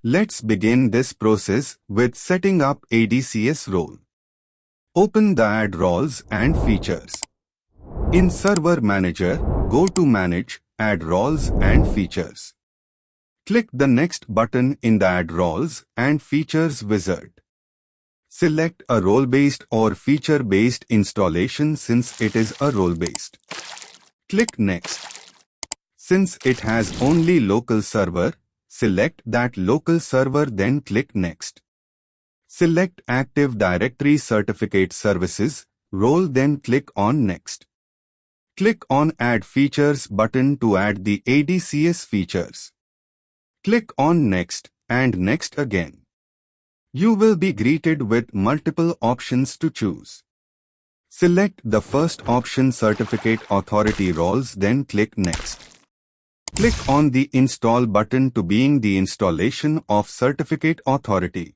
Let's begin this process with setting up ADCS role. Open the Add Roles and Features. In Server Manager, go to Manage, Add Roles and Features. Click the Next button in the Add Roles and Features wizard. Select a role-based or feature-based installation since it is a role-based. Click Next. Since it has only local server, select that local server, then click Next. Select Active Directory Certificate Services role, then click on Next. Click on Add Features button to add the ADCS features. Click on Next and Next again. You will be greeted with multiple options to choose. Select the first option, Certificate Authority roles, then click Next. Click on the Install button to begin the installation of Certificate Authority.